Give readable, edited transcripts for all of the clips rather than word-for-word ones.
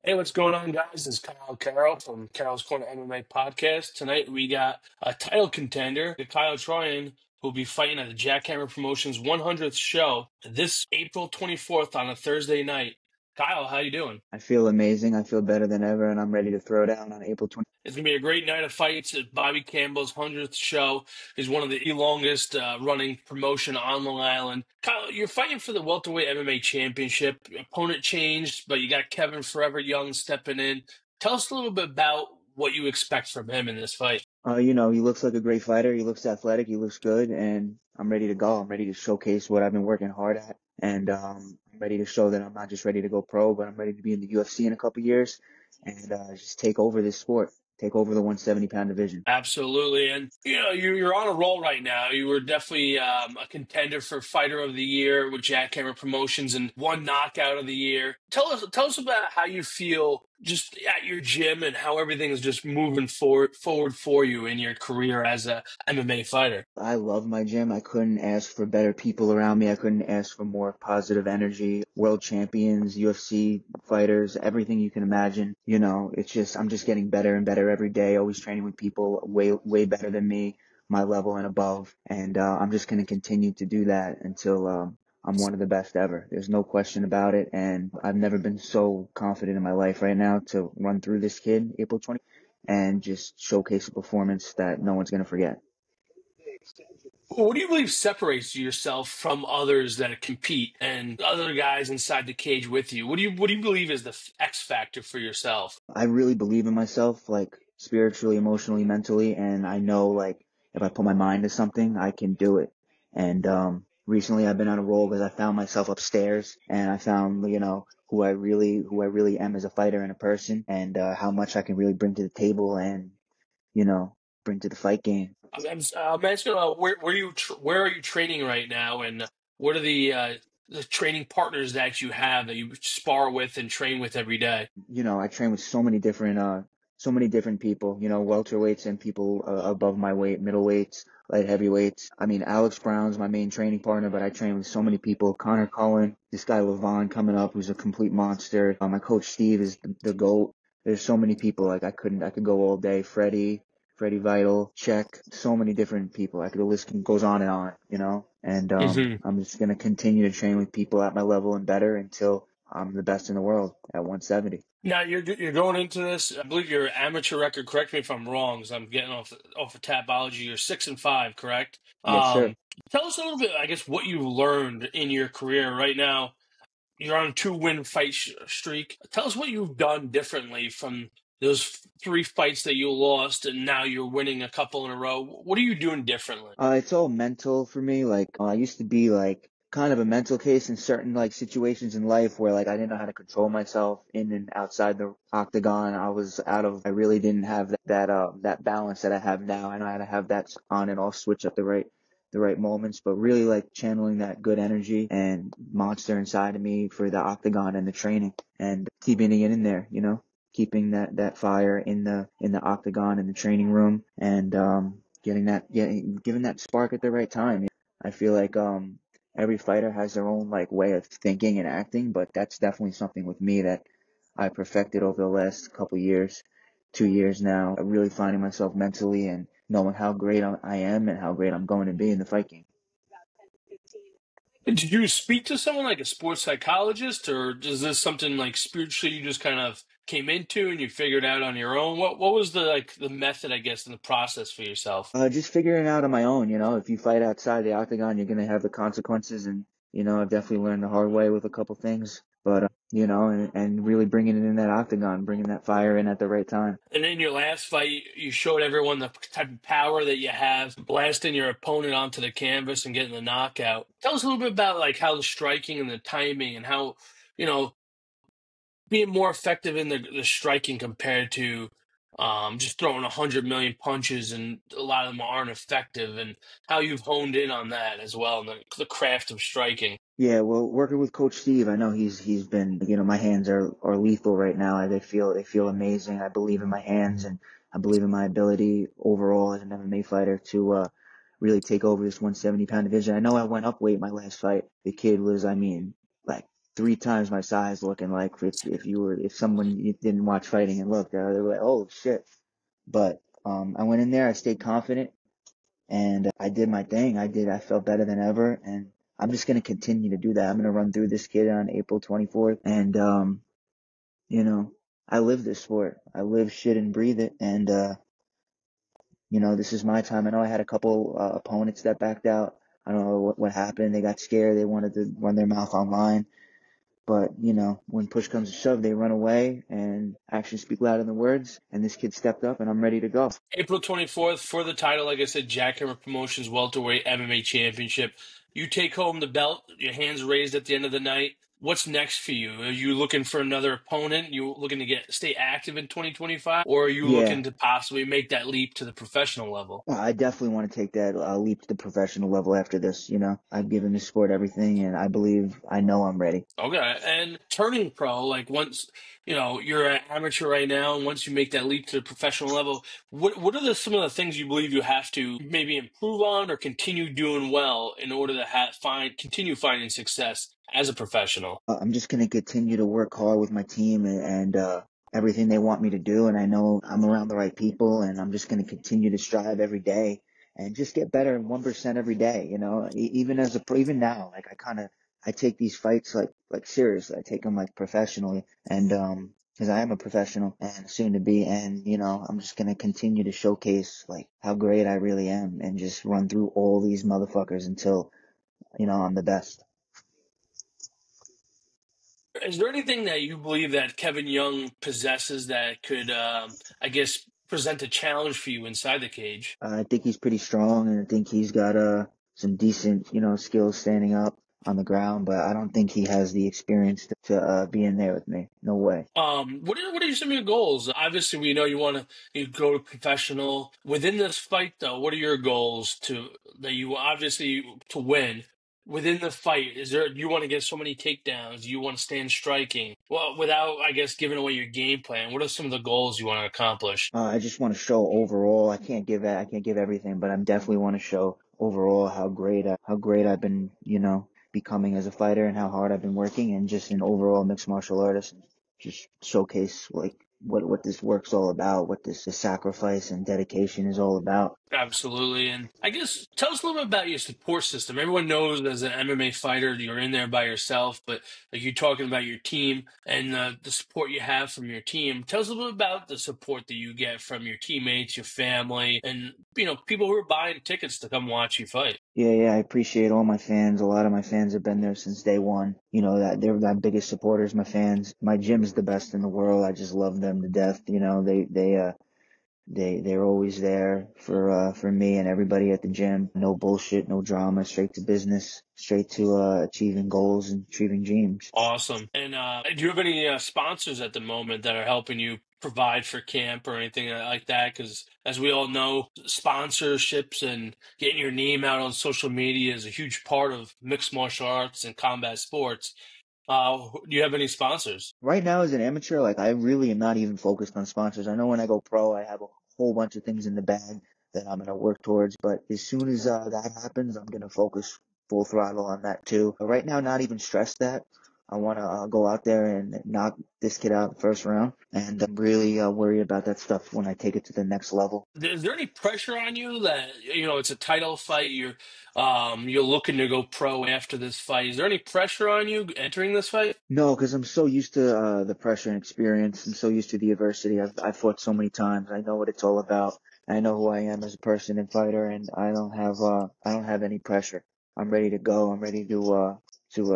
Hey, what's going on, guys? This is Carroll from Carroll's Corner MMA podcast. Tonight we got a title contender, Kyle Troyan, who will be fighting at the Jackhammer Promotion's 100th show this April 24th on a Thursday night. Kyle, how you doing? I feel amazing. I feel better than ever, and I'm ready to throw down on April 20th. It's going to be a great night of fights at Bobby Campbell's 100th show. Is one of the longest running promotion on Long Island. Kyle, you're fighting for the welterweight MMA championship. Your opponent changed, but you got Kevin Forever Young stepping in. Tell us a little bit about what you expect from him in this fight. He looks like a great fighter. He looks athletic. He looks good, and I'm ready to go. I'm ready to showcase what I've been working hard at, and I'm ready to show that I'm not just ready to go pro, but I'm ready to be in the UFC in a couple years and just take over this sport, take over the 170-pound division. Absolutely. And, you're on a roll right now. You were definitely a contender for Fighter of the Year with Jackhammer Promotions and one knockout of the year. Tell us about how you feel just at your gym and how everything is just moving forward for you in your career as a MMA fighter. I love my gym. I couldn't ask for better people around me. I couldn't ask for more positive energy. World champions, UFC fighters, everything you can imagine. I'm just getting better and better every day. Always training with people way better than me, my level and above. And I'm just going to continue to do that until I'm one of the best ever. There's no question about it. And I've never been so confident in my life right now to run through this kid, April 20th, and just showcase a performance that no one's going to forget. What do you believe separates yourself from others that compete and other guys inside the cage with you? What do you believe is the X factor for yourself? I really believe in myself, like spiritually, emotionally, mentally, and I know like if I put my mind to something, I can do it. And recently I've been on a roll because I found myself upstairs and I found, who I really am as a fighter and a person and how much I can really bring to the table and, you know, bring to the fight game. I'm asking where are you training right now, and what are the training partners that you have that you spar with and train with every day? I train with so many different people, welterweights and people above my weight, middleweights, light heavyweights. I mean, Alex Brown's my main training partner, but I train with so many people. Connor Cullen, this guy Levon coming up, who's a complete monster. My coach Steve is the GOAT. There's so many people, like I could go all day. Freddie Vital, Check, so many different people. The list goes on, and I'm just gonna continue to train with people at my level and better until I'm the best in the world at 170. Now you're going into this. I believe your amateur record. Correct me if I'm wrong, because I'm getting off of Tapology. You're 6-5, correct? Yes, sir. Tell us a little bit, I guess, what you've learned in your career right now. You're on a 2-win fight streak. Tell us what you've done differently from those 3 fights that you lost, and now you're winning a couple in a row. What are you doing differently? It's all mental for me. Like, I used to be like kind of a mental case in certain like situations in life where like I didn't know how to control myself in and outside the octagon. I really didn't have that balance that I have now. I know how to have that on and off switch at the right moments, but really like channeling that good energy and monster inside of me for the octagon and the training and keeping it in there, keeping that fire in the octagon in the training room and giving that spark at the right time. I feel like every fighter has their own like way of thinking and acting, but that's definitely something with me that I perfected over the last couple years, 2 years now, really finding myself mentally and knowing how great I am and how great I'm going to be in the fight game. Did you speak to someone like a sports psychologist, or is this something like spiritually you just kind of came into and you figured out on your own? What was the method, I guess, in the process for yourself? Just figuring it out on my own, if you fight outside the octagon, you're going to have the consequences. And, I've definitely learned the hard way with a couple things, but, and really bringing it in that octagon, bringing that fire in at the right time. And in your last fight, you showed everyone the type of power that you have, blasting your opponent onto the canvas and getting the knockout. Tell us a little bit about like how the striking and the timing and how, you know, being more effective in the striking compared to just throwing 100 million punches, and a lot of them aren't effective, and how you've honed in on that as well, and the craft of striking. Yeah, well, working with Coach Steve, I know he's been, my hands are lethal right now. They feel amazing. I believe in my hands and I believe in my ability overall as an MMA fighter to really take over this 170-pound division. I know I went up weight my last fight. The kid was, I mean, like 3 times my size, looking like if someone you didn't watch fighting and looked, they were like, oh shit. But I went in there, I stayed confident, and I did my thing. I felt better than ever, and I'm just gonna continue to do that. I'm gonna run through this kid on April 24th, and you know, I live this sport. I live shit and breathe it, and this is my time. I know I had a couple opponents that backed out. I don't know what happened. They got scared. They wanted to run their mouth online. But, when push comes to shove, they run away and actions speak louder than words. And this kid stepped up and I'm ready to go. April 24th for the title, like I said, Jackhammer Promotions welterweight MMA championship. You take home the belt, your hands raised at the end of the night. What's next for you? Are you looking for another opponent? You looking to stay active in 2025, or are you Yeah, looking to possibly make that leap to the professional level? I definitely want to take that leap to the professional level after this. I've given this sport everything and I know I'm ready. Okay, and turning pro, like once you're an amateur right now, and once you make that leap to the professional level, what are some of the things you believe you have to maybe improve on or continue doing well in order to continue finding success as a professional? I'm just going to continue to work hard with my team and everything they want me to do. And I know I'm around the right people and I'm just going to continue to strive every day and just get better 1% every day. Even as even now, like I take these fights like seriously. I take them like professionally and, because I am a professional and soon to be, and I'm just gonna continue to showcase like how great I really am, and just run through all these motherfuckers until I'm the best. Is there anything that you believe that Kevin Young possesses that could, I guess, present a challenge for you inside the cage? I think he's pretty strong, and I think he's got some decent, skills standing up on the ground. But I don't think he has the experience to be in there with me. No way. What are some of your goals? Obviously, we know you go to professional. Within this fight, though, what are your goals that you obviously to win? Within the fight, do you want to get so many takedowns? Do you want to stand striking? Well, without, I guess, giving away your game plan, what are some of the goals you want to accomplish? I just want to show overall. I can't give everything, but I definitely want to show overall how great I've been, becoming as a fighter, and how hard I've been working, and just an overall mixed martial artist. And just showcase like what this work's all about, what this sacrifice and dedication is all about. Absolutely. And I guess tell us a little bit about your support system. Everyone knows as an MMA fighter, you're in there by yourself, but like you're talking about your team and the support you have from your team. Tell us a little bit about the support that you get from your teammates, your family, and people who are buying tickets to come watch you fight. Yeah, I appreciate all my fans. A lot of my fans have been there since day one. That they're my biggest supporters, my fans. My gym is the best in the world. I just love them to death. They're always there for me and everybody at the gym. No bullshit, no drama, straight to business, straight to achieving goals and achieving dreams. Awesome. And do you have any sponsors at the moment that are helping you provide for camp or anything like that? Because as we all know, sponsorships and getting your name out on social media is a huge part of mixed martial arts and combat sports. Do you have any sponsors? Right now, as an amateur, like I really am not even focused on sponsors. I know when I go pro, I have a whole bunch of things in the bag that I'm gonna work towards. But as soon as that happens, I'm gonna focus full throttle on that too. But right now, not even stressed that. I want to go out there and knock this kid out in the first round, and I'm really worried about that stuff when I take it to the next level. Is there any pressure on you that it's a title fight? You're looking to go pro after this fight. Is there any pressure on you entering this fight? No, because I'm so used to the pressure and experience. I'm so used to the adversity. I've fought so many times. I know what it's all about. I know who I am as a person and fighter, and I don't have any pressure. I'm ready to go. I'm ready to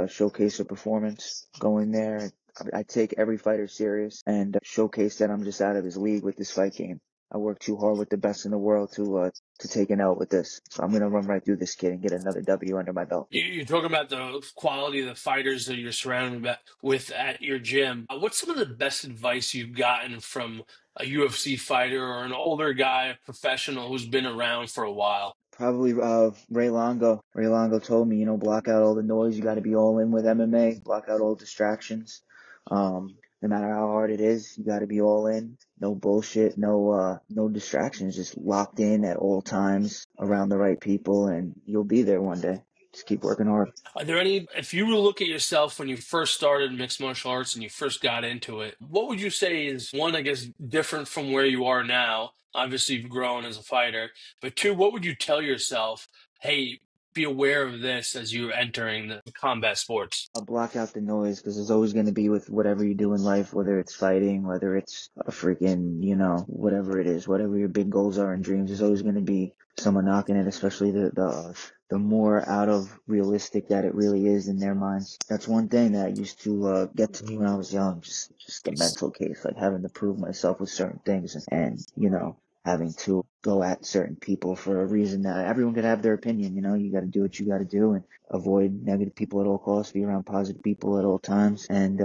showcase a performance. Go in there. I take every fighter serious and showcase that I'm just out of his league with this fight game. I work too hard with the best in the world to take an L with this. So I'm gonna run right through this kid and get another W under my belt. You're talking about the quality of the fighters that you're surrounded with at your gym. What's some of the best advice you've gotten from a UFC fighter or an older guy, a professional who's been around for a while? Probably Ray Longo. Ray Longo told me, block out all the noise. You got to be all in with MMA. Block out all distractions. No matter how hard it is, you got to be all in. No bullshit. No distractions. Just locked in at all times around the right people, and you'll be there one day. just keep working hard. Are there any, if you were to look at yourself when you first started mixed martial arts and you first got into it, what would you say is one, I guess, different from where you are now? Obviously, you've grown as a fighter, but two, what would you tell yourself? Hey, be aware of this as you're entering the combat sports. I'll block out the noise because there's always going to be with whatever you do in life, whether it's fighting, whether it's a freaking, whatever it is, whatever your big goals are and dreams, there's always going to be someone knocking it, especially the more out of realistic that it really is in their minds. That's one thing that used to get to me when I was young, just the mental case, like having to prove myself with certain things and having to go at certain people for a reason that everyone could have their opinion. You got to do what you got to do and avoid negative people at all costs, be around positive people at all times, and,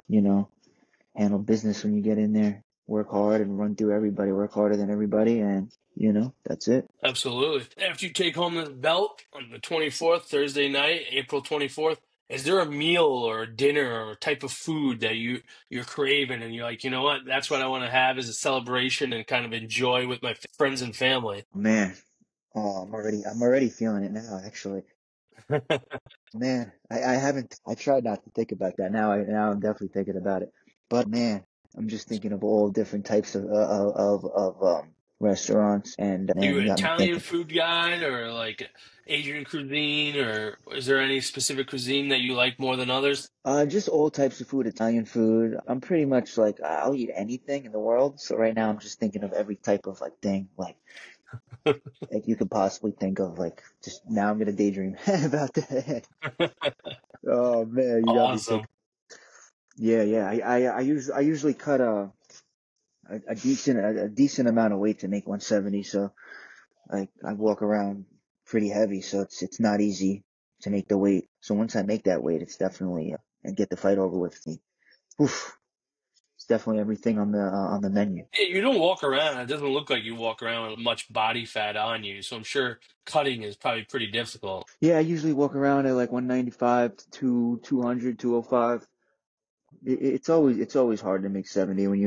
handle business when you get in there. Work hard and run through everybody, work harder than everybody, and, that's it. Absolutely. After you take home the belt on the 24th, Thursday night, April 24th, is there a meal or a dinner or a type of food that you're craving and you're like, you know what, that's what I want to have as a celebration and kind of enjoy with my friends and family? Man, I'm already feeling it now, actually. Man, I haven't, I tried not to think about that. Now I'm definitely thinking about it. But man, I'm just thinking of all different types of restaurants, and Are man, you you an got me Italian thinking. food guy or like Asian cuisine, or is there any specific cuisine that you like more than others? Just all types of food, Italian food. I'm pretty much like, I'll eat anything in the world. So right now I'm just thinking of every type of like thing, like you could possibly think of, like, just now I'm gonna daydream about that. Oh man, you got me Awesome. thinking. Yeah, yeah. I usually cut a decent amount of weight to make 170. So I walk around pretty heavy, so it's not easy to make the weight. So once I make that weight, it's definitely and get the fight over with. Oof, it's definitely everything on the menu. Yeah, you don't walk around. It doesn't look like you walk around with much body fat on you. So I'm sure cutting is probably pretty difficult. Yeah, I usually walk around at like 195 to 200, 205. It's always hard to make 70 when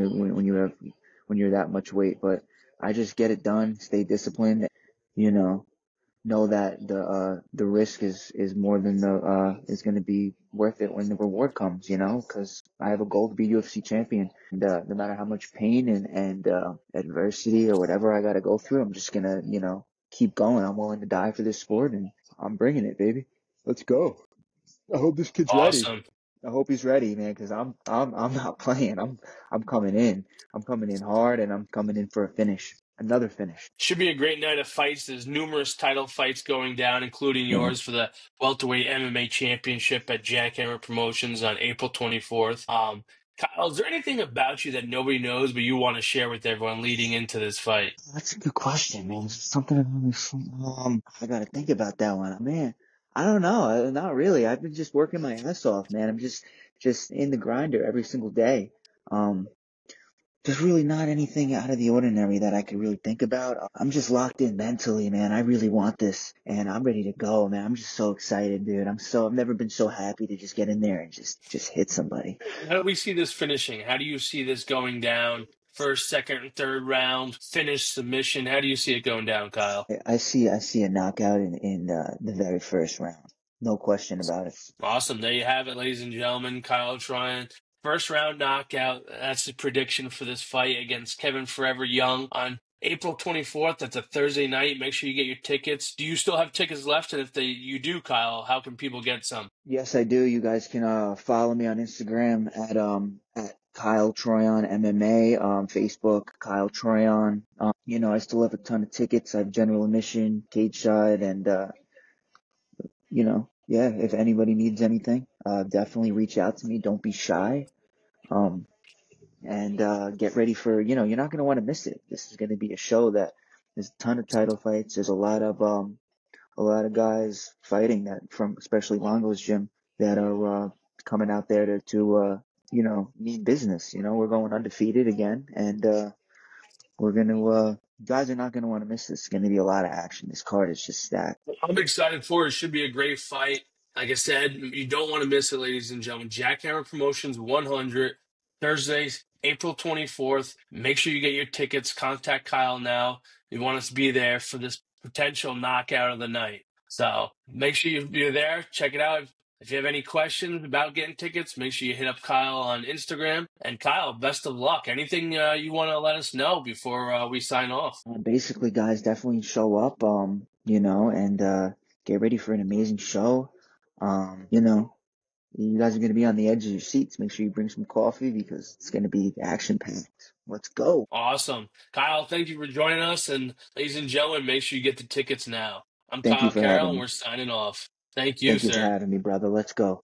you're that much weight, but I just get it done, stay disciplined, you know that the risk is more than the is going to be worth it when the reward comes, because I have a goal to be UFC champion, and no matter how much pain and adversity or whatever I got to go through, I'm just gonna keep going. I'm willing to die for this sport, and I'm bringing it, baby. Let's go. I hope this kid's ready. Awesome. I hope he's ready, man, because I'm not playing. I'm coming in. I'm coming in hard, and I'm coming in for a finish, another finish. Should be a great night of fights. There's numerous title fights going down, including yours for the welterweight MMA championship at Jackhammer Promotions on April 24th. Kyle, is there anything about you that nobody knows but you want to share with everyone leading into this fight? That's a good question, man. Something about this. I gotta think about that one, man. I don't know. Not really. I've been just working my ass off, man. I'm just in the grinder every single day. Um, there's really not anything out of the ordinary that I could really think about. I'm just locked in mentally, man. I really want this, and I'm ready to go, man. I'm just so excited, dude. I've never been so happy to just get in there and just hit somebody. How do we see this finishing? How do you see this going down? First, second, and third round, finish, submission. How do you see it going down, Kyle? I see a knockout in the very first round. No question about it. Awesome. There you have it, ladies and gentlemen. Kyle Troyan, first round knockout. That's the prediction for this fight against Kevin Forever Young on April 24th. That's a Thursday night. Make sure you get your tickets. Do you still have tickets left? And if you do, Kyle, how can people get some? Yes, I do. You guys can follow me on Instagram at Kyle Troyan MMA, Facebook Kyle Troyan. I still have a ton of tickets. I have general admission, cage side, and yeah, if anybody needs anything, definitely reach out to me. Don't be shy. Um, and get ready for, you're not gonna want to miss it. This is gonna be a show that there's a ton of title fights. There's a lot of guys fighting that from especially Longo's gym that are coming out there to mean business. We're going undefeated again, and we're gonna guys are not gonna want to miss this. It's gonna be a lot of action. This card is just stacked. I'm excited for it. It should be a great fight. Like I said, you don't want to miss it, ladies and gentlemen. Jackhammer Promotions 100, Thursdays, April 24th. Make sure you get your tickets. Contact Kyle now. We want us to be there for this potential knockout of the night. So make sure you're there. Check it out. If you have any questions about getting tickets, make sure you hit up Kyle on Instagram. And Kyle, best of luck. Anything you want to let us know before we sign off? Basically, guys, definitely show up, and get ready for an amazing show. You guys are going to be on the edge of your seats. Make sure you bring some coffee because it's going to be action packed. Let's go. Awesome. Kyle, thank you for joining us. And ladies and gentlemen, make sure you get the tickets now. I'm Thank you Kyle for Carroll, having and me. we're signing off. Thank you, Thank you for sir. having me, brother. Let's go.